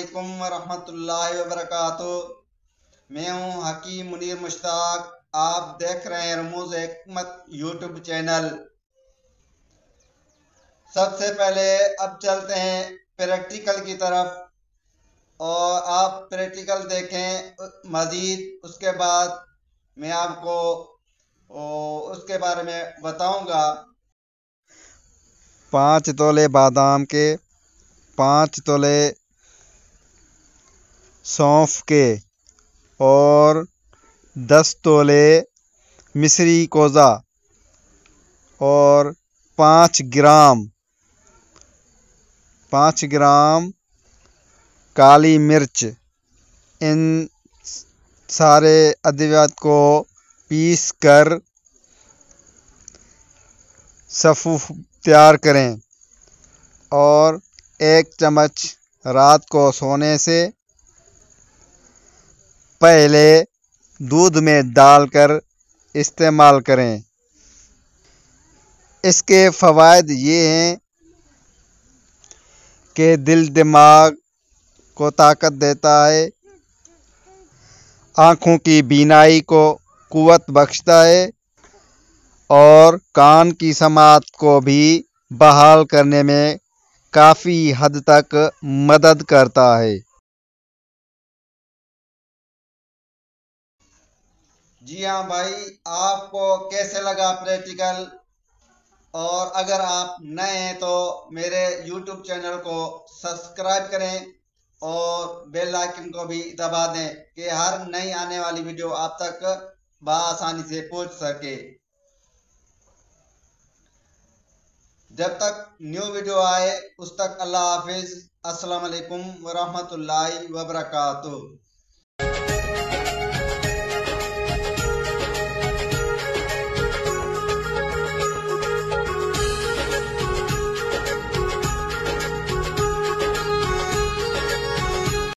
अस्सलामुअलैकुम वरहमतुल्लाहि वबरकातुह। मैं हूं हकीम मुनीर मुश्ताक। आप देख रहे हैं रमूज हिकमत यूट्यूब चैनल। सबसे पहले अब चलते हैं प्रैक्टिकल की तरफ और आप प्रैक्टिकल देखें मज़ीद। उसके बाद मैं आपको उसके बारे में बताऊंगा। 5 तोले बादाम के, 5 तोले सौंफ के और 10 तोले मिस्री कोज़ा और 5 ग्राम काली मिर्च। इन सारे अद्वियात को पीस कर सफ़ूफ तैयार करें और 1 चम्मच रात को सोने से पहले दूध में डालकर इस्तेमाल करें। इसके फ़वाइद ये हैं कि दिल दिमाग को ताकत देता है, आँखों की बीनाई को क़ुव्वत बख्शता है और कान की समाअत को भी बहाल करने में काफ़ी हद तक मदद करता है। जी हाँ भाई, आपको कैसे लगा प्रैक्टिकल? और अगर आप नए हैं तो मेरे YouTube चैनल को सब्सक्राइब करें और बेल आइकन को भी दबा दें कि हर नई आने वाली वीडियो आप तक बआसानी से पहुंच सके। जब तक न्यू वीडियो आए उस तक अल्लाह हाफिज। अस्सलाम वालेकुम वरहमतुल्लाहि वबरकातुह।